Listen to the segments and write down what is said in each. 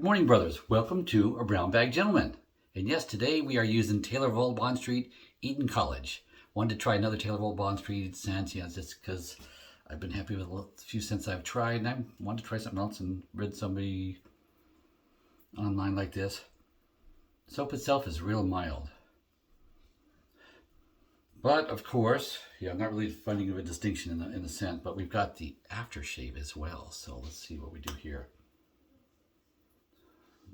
Good morning, brothers. Welcome to A Brown Bag Gentleman. And yes, today we are using Taylor Bond Street, Eton College. Wanted to try another Taylor Bond Street scent, just because I've been happy with a few scents I've tried, and I wanted to try something else and read somebody online like this. Soap itself is real mild. But of course, I'm not really finding a distinction in the scent, but we've got the aftershave as well. So let's see what we do here.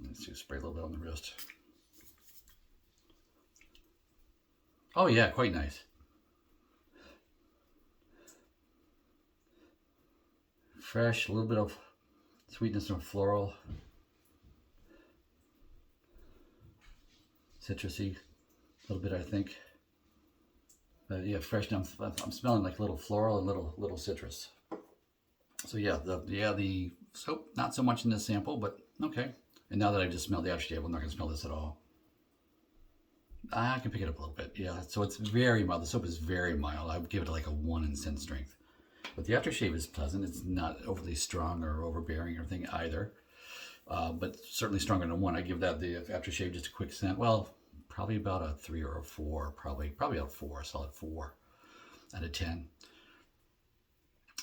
Let's just spray a little bit on the wrist. Oh yeah, quite nice. Fresh, a little bit of sweetness and floral. Citrusy, a little bit I think. But yeah, fresh. I'm smelling like a little floral and little citrus. So yeah, the soap, not so much in this sample, but okay. And now that I've just smelled the aftershave, I'm not going to smell this at all. I can pick it up a little bit, yeah. So it's very mild. The soap is very mild. I would give it like a 1 in scent strength. But the aftershave is pleasant. It's not overly strong or overbearing or anything either. But certainly stronger than 1. I give that the aftershave just a quick scent. Well, probably about a 3 or a 4. Probably a 4, a solid 4 out of 10.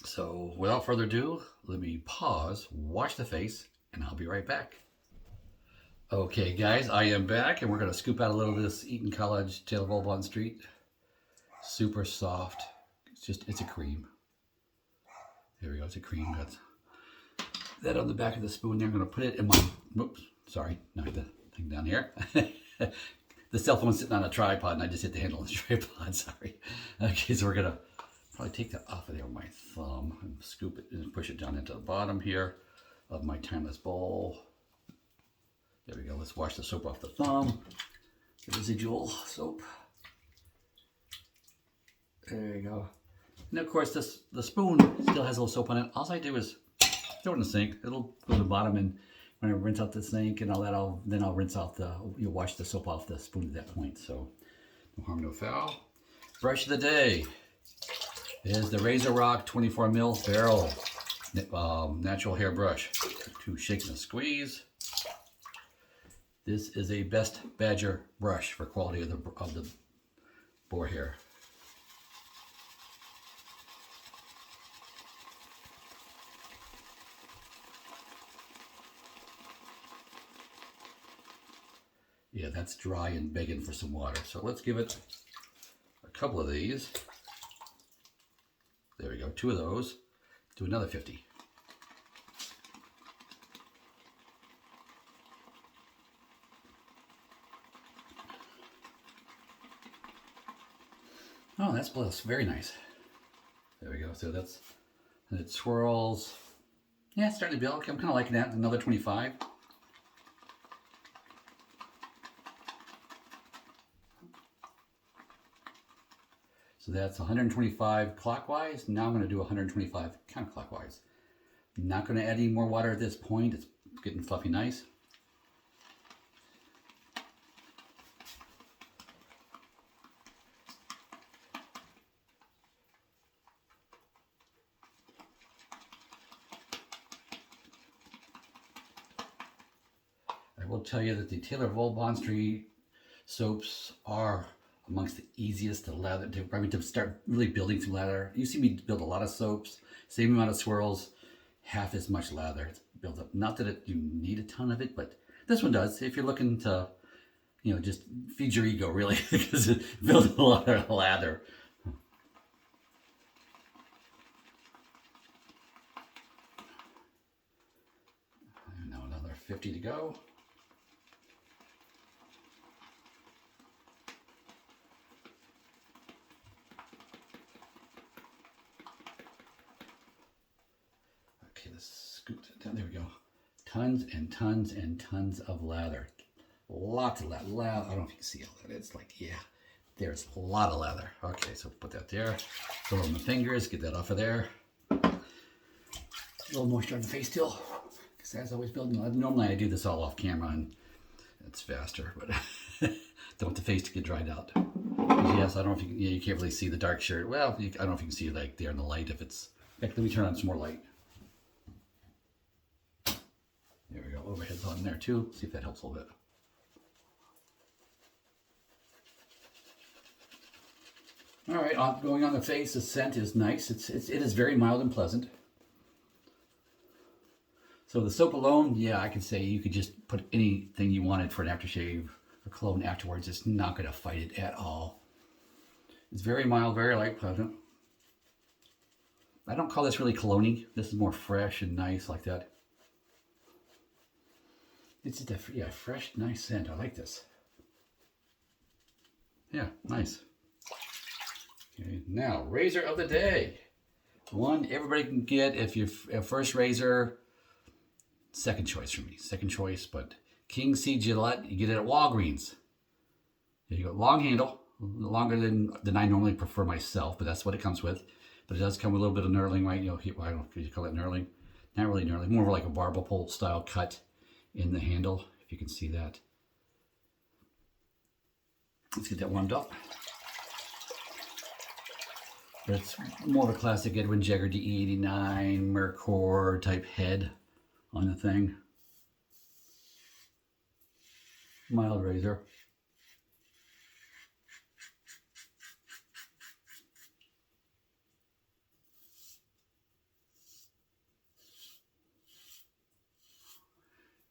So without further ado, let me pause, wash the face, and I'll be right back. Okay guys, I am back and we're going to scoop out a little of this Eton College Taylor Bond Street. Super soft. It's a cream. There we go, it's a cream. Got that on the back of the spoon there. I'm going to put it in my, oops, sorry, knocked the thing down here. The cell phone's sitting on a tripod and I just hit the handle on the tripod, sorry. Okay, so we're going to probably take that off of there with my thumb and scoop it and push it down into the bottom here of my timeless bowl. There we go. Let's wash the soap off the thumb. The residual soap. There you go. And of course, the spoon still has a little soap on it. All I do is throw it in the sink. It'll go to the bottom, and when I rinse out the sink and all that, I'll rinse off wash the soap off the spoon at that point. So no harm, no foul. Brush of the day is the Razorock 24 mil barrel natural hair brush. 2 shakes and a squeeze. This is a Best Badger brush for quality of the boar hair. Yeah, that's dry and begging for some water. So let's give it a couple of these. There we go, 2 of those. Do another 50. Oh, that's bliss. Very nice. There we go. So that's, and it swirls. Yeah, it's starting to build. Okay, I'm kind of liking that. Another 25. So that's 125 clockwise. Now I'm going to do 125 counterclockwise. Not going to add any more water at this point. It's getting fluffy nice. I will tell you that the Taylor Bond Street soaps are amongst the easiest to lather, to start really building some lather. You see me build a lot of soaps, same amount of swirls, half as much lather. It's built up. Not that you need a ton of it, but this one does. If you're looking to, just feed your ego really, because it builds a lot of lather. And now another 50 to go. Let's scoop that down. There we go. Tons and tons and tons of lather. Lots of lather. I don't know if you can see all that. It's like, yeah, there's a lot of lather. Okay, so put that there. Throw it on the fingers. Get that off of there. A little moisture on the face still, because that's always building. Normally I do this all off camera and it's faster, but don't want the face to get dried out. Yes, I don't know if you can't really see the dark shirt. Well, I don't know if you can see it like there in the light. If it's, in fact, let me turn on some more light. There we go. overheads on there too. See if that helps a little bit. All right, going on the face, the scent is nice. It is very mild and pleasant. So the soap alone, yeah, I could say you could just put anything you wanted for an aftershave or cologne afterwards. It's not going to fight it at all. It's very mild, very light, pleasant. I don't call this really cologne-y. This is more fresh and nice like that. It's just a fresh, nice scent. I like this. Yeah, nice. Okay, now, razor of the day. One everybody can get if you're a first razor. Second choice for me. Second choice, but King C Gillette, you get it at Walgreens. You got long handle, longer than I normally prefer myself, but that's what it comes with. But it does come with a little bit of knurling, right? You know, I don't know if you call it knurling. Not really knurling, more like a barber pole style cut in the handle, if you can see that. Let's get that warmed up. But it's more of a classic Edwin Jagger D89 Mercor type head on the thing. Mild razor.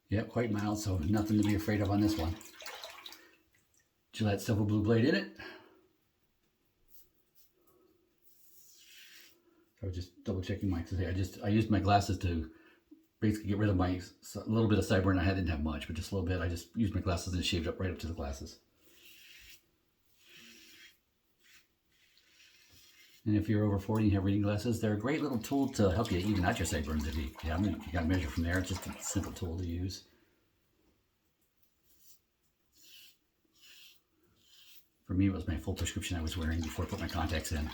Yeah, quite mild, so nothing to be afraid of on this one. Gillette Silver Blue blade in it. I was just double checking my, I used my glasses to basically get rid of my little bit of sideburn. I didn't have much, but just a little bit. I just used my glasses and shaved up right up to the glasses. And if you're over 40 and you have reading glasses, they're a great little tool to help you even out your sideburns. If you got to measure from there. It's just a simple tool to use. For me, it was my full prescription I was wearing before I put my contacts in.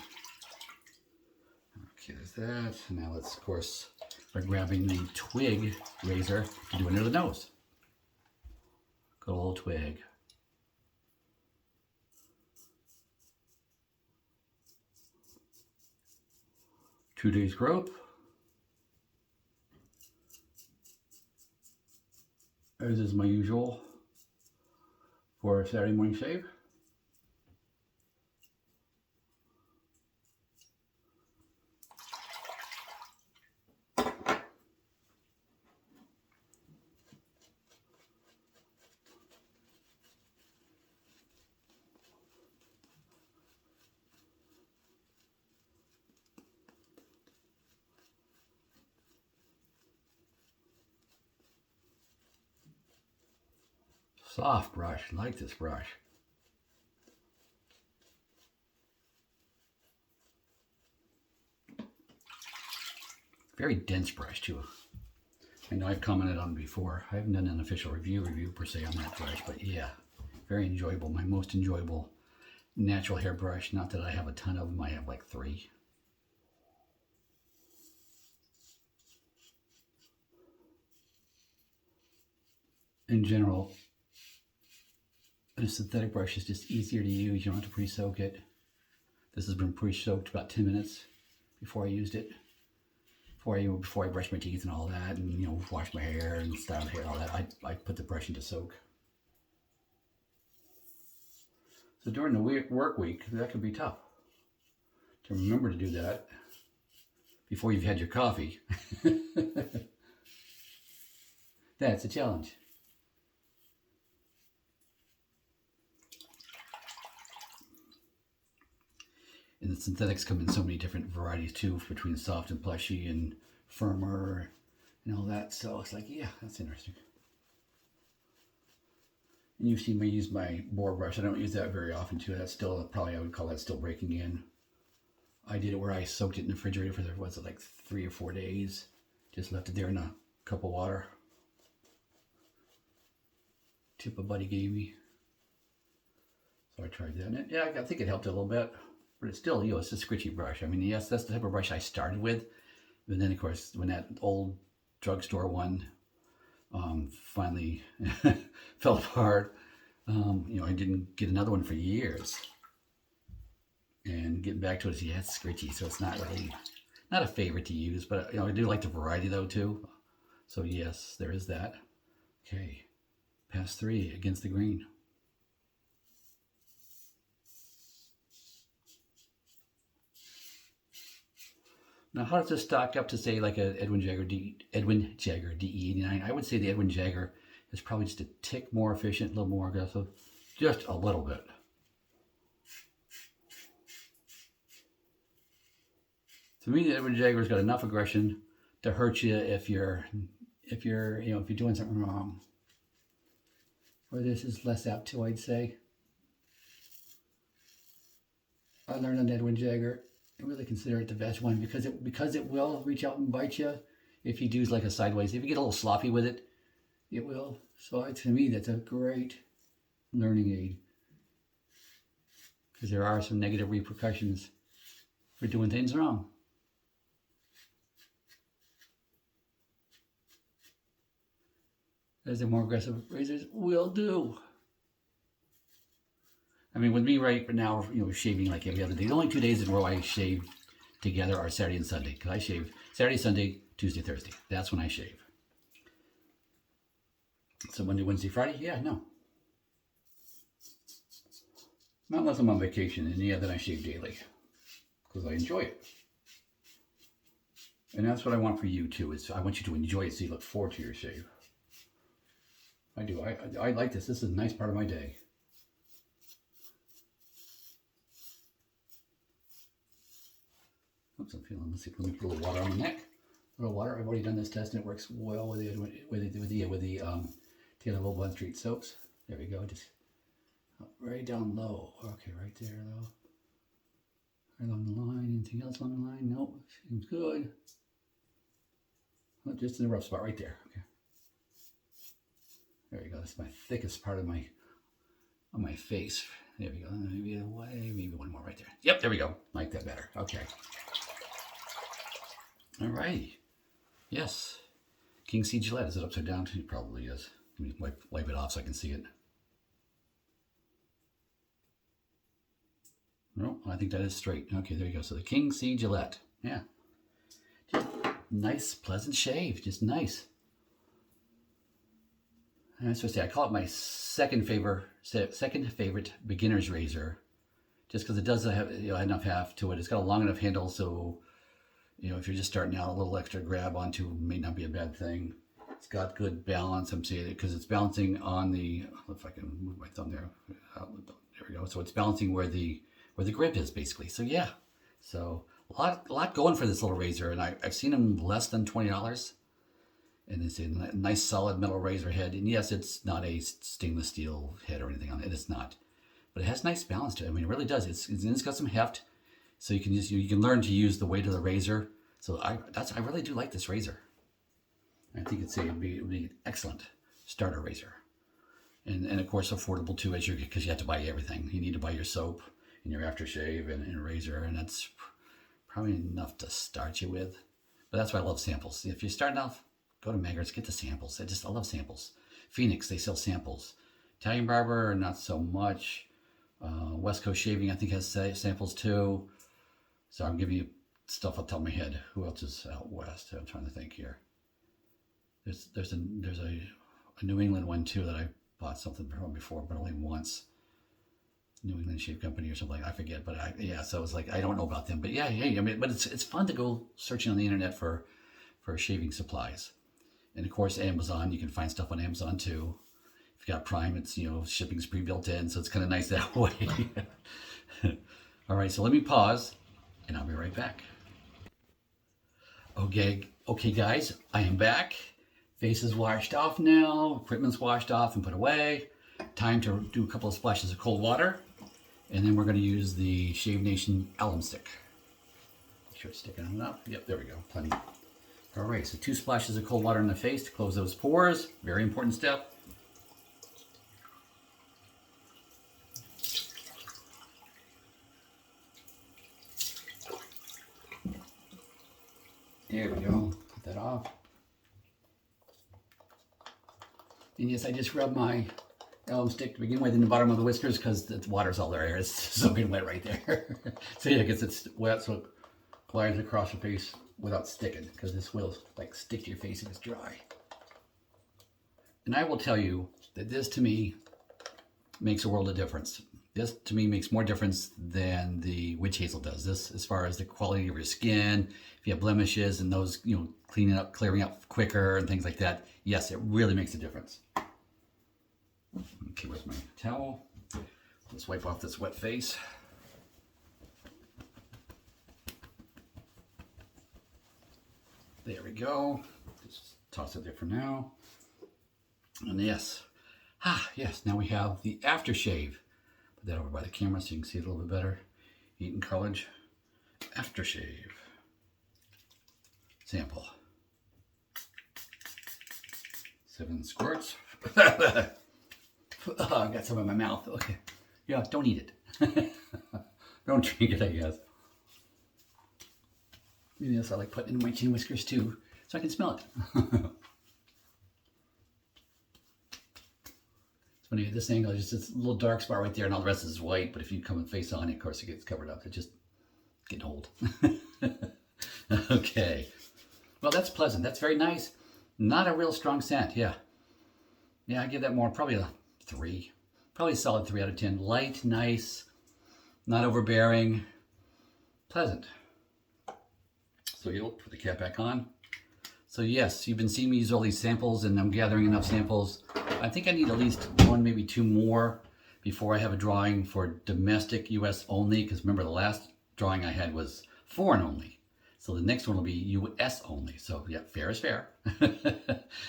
Okay, there's that. Now let's, of course, by grabbing the twig razor to do under the nose. Good old twig. Two days growth. As is my usual for a Saturday morning shave. Soft brush, I like this brush. Very dense brush too. I know I've commented on it before. I haven't done an official review per se on that brush, but yeah, very enjoyable. My most enjoyable natural hair brush. Not that I have a ton of them, I have like 3. In general, a synthetic brush is just easier to use. You don't have to pre-soak it. This has been pre-soaked about 10 minutes before I used it. Before I brush my teeth and all that, and you know, wash my hair and style the hair, all that. I put the brush into soak. So during the work week, that can be tough to remember to do that before you've had your coffee. That's a challenge. And the synthetics come in so many different varieties too, between soft and plushy and firmer and all that. So it's like, yeah, that's interesting. And you've seen me use my boar brush. I don't use that very often too. That's still, probably I would call that still breaking in. I did it where I soaked it in the refrigerator for, was it like 3 or 4 days? Just left it there in a cup of water. Tip a buddy gave me. So I tried that. And yeah, I think it helped a little bit. But it's still, you know, it's a scritchy brush. I mean, yes, that's the type of brush I started with. But then, of course, when that old drugstore one finally fell apart, you know, I didn't get another one for years. And getting back to it, yeah, it's scritchy, so it's not really, not a favorite to use. But, you know, I do like the variety, though, too. So, yes, there is that. Okay, pass 3 against the grain. Now, how does this stack up to, say, like a Edwin Jagger DE89? I would say the Edwin Jagger is probably just a tick more efficient, a little more aggressive, just a little bit. To me, the Edwin Jagger's got enough aggression to hurt you if you're doing something wrong. Or this is less apt to, I'd say. I learned on Edwin Jagger. I really consider it the best one because it will reach out and bite you if you do like a sideways. If you get a little sloppy with it, it will. So to me, that's a great learning aid because there are some negative repercussions for doing things wrong. As the more aggressive razors will do. I mean, with me right now, shaving like every other day. The only 2 days in a row I shave together are Saturday and Sunday. Because I shave Saturday, Sunday, Tuesday, Thursday. That's when I shave. So Monday, Wednesday, Friday? Yeah, no. Not unless I'm on vacation. And yeah, then I shave daily. Because I enjoy it. And that's what I want for you too. Is I want you to enjoy it so you look forward to your shave. I do. I like this. This is a nice part of my day. Oops, I'm feeling. Let's see. Let me put a little water on the neck. A little water. I've already done this test, and it works well with the Taylor Volbon Street soaps. There we go. Just right down low. Okay, right there, low. Right along the line. Anything else along the line? Nope. Seems good. Oh, just in the rough spot right there. Okay. There we go. That's my thickest part of my face. There we go. Maybe one more right there. Yep, there we go. Like that better. Okay. All right. Yes. King C Gillette. Is it upside down? It probably is. Let me wipe it off so I can see it. No, I think that is straight. Okay, there you go. So the King C Gillette. Yeah. Just nice, pleasant shave. Just nice. And I was supposed to say, I call it my second favorite beginner's razor, just because it does have enough heft to it. It's got a long enough handle, so if you're just starting out, a little extra grab onto may not be a bad thing. It's got good balance. I'm saying it because it's balancing on the. If I can move my thumb there, there we go. So it's balancing where the grip is basically. So yeah, so a lot going for this little razor, and I've seen them less than $20. And it's a nice solid metal razor head. And yes, it's not a stainless steel head or anything on it. It's not. But it has nice balance to it. I mean, it really does. It's got some heft. So you can learn to use the weight of the razor. So I really do like this razor. I think it'd be an excellent starter razor. And of course affordable too, because you have to buy everything. You need to buy your soap and your aftershave and a razor, and that's probably enough to start you with. But that's why I love samples. If you're starting off, go to Maggard's, get the samples. I love samples. Phoenix, they sell samples. Italian Barber, not so much. West Coast Shaving, I think, has samples too. So I'm giving you stuff off the top of my head. Who else is out west? I'm trying to think here. There's a New England one too that I bought something from before, but only once. New England Shave Company or something, I forget. But so it was like, I don't know about them. But yeah, hey, I mean, but it's fun to go searching on the internet for shaving supplies. And of course, Amazon, you can find stuff on Amazon too. If you got Prime, it's, shipping's pre-built in, so it's kind of nice that way. All right, so let me pause, and I'll be right back. Okay, guys, I am back. Face is washed off now, equipment's washed off and put away. Time to do a couple of splashes of cold water, and then we're going to use the Shave Nation alum stick. Make sure it's sticking on enough. Yep, there we go, plenty. All right, so 2 splashes of cold water in the face to close those pores. Very important step. There we go. Put that off. And yes, I just rubbed my alum stick to begin with in the bottom of the whiskers because the water's all there. It's soaking wet right there. So yeah, it gets wet so it glides across the face without sticking, because this will stick to your face if it's dry. And I will tell you that this to me makes a world of difference. This to me makes more difference than the witch hazel does. This, as far as the quality of your skin, if you have blemishes and those, you know, cleaning up, clearing up quicker and things like that. Yes, it really makes a difference. Okay, where's my towel? Let's wipe off this wet face. There we go. Just toss it there for now. And yes, yes, now we have the aftershave. Put that over by the camera so you can see it a little bit better. Eton College aftershave sample. 7 squirts. Oh, I got some in my mouth. Okay. Yeah, don't eat it. Don't drink it, I guess. Yes, I like putting it in my chin whiskers too, so I can smell it. It's funny, at this angle, just this little dark spot right there, and all the rest is white, but if you come and face on it, of course, it gets covered up. It's just getting old. Okay. Well, that's pleasant. That's very nice. Not a real strong scent, yeah. Yeah, I give that more, probably a 3. Probably a solid 3 out of 10. Light, nice, not overbearing, pleasant. So you'll put the cap back on. So yes, you've been seeing me use all these samples, and I'm gathering enough samples. I think I need at least 1, maybe 2 more before I have a drawing for domestic US only, because remember the last drawing I had was foreign only. So the next one will be US only. So yeah, fair is fair.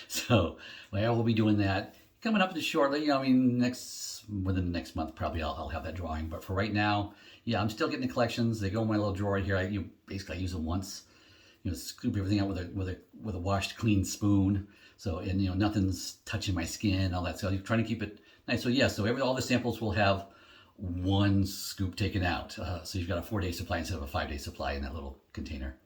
So I will be doing that coming up shortly. You know, I mean, within the next month probably I'll have that drawing. But for right now, yeah, I'm still getting the collections. They go in my little drawer right here. Basically I use them once. You know, scoop everything out with a washed clean spoon. So, and you know, nothing's touching my skin, all that. So I'm trying to keep it nice. So yeah, so all the samples will have 1 scoop taken out. So you've got a 4-day supply instead of a 5-day supply in that little container.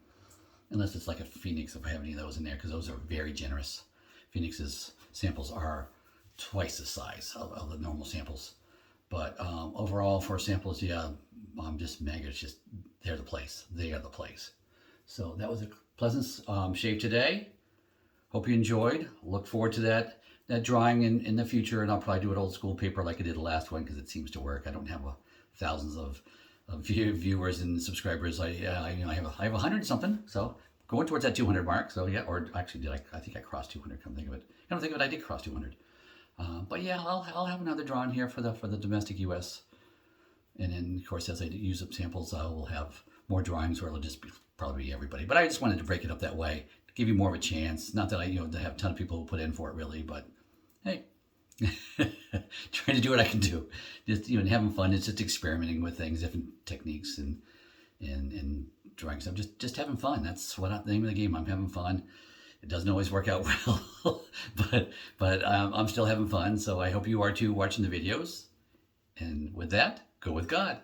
Unless it's like a Phoenix, if I have any of those in there, because those are very generous. Phoenix's samples are twice the size of the normal samples. But overall, for samples, yeah, just mega. It's just, they're the place. They are the place. So that was a pleasant shave today. Hope you enjoyed. Look forward to that drawing in the future, and I'll probably do it old school paper like I did the last one, because it seems to work. I don't have thousands of viewers and subscribers. I have 100 something, so going towards that 200 mark. So yeah, or actually I think I crossed 200. Come think of it, I did cross 200. But yeah, I'll have another drawing here for the domestic US, and then of course as I use up samples, I will have more drawings where it'll just probably be everybody. But I just wanted to break it up that way to give you more of a chance. Not that I to have a ton of people who put in for it really, but hey. Trying to do what I can do, just having fun. It's just experimenting with things, different techniques, and drawing stuff. Just having fun. That's the name of the game. I'm having fun. It doesn't always work out well, but I'm still having fun. So I hope you are too, watching the videos. And with that, go with God.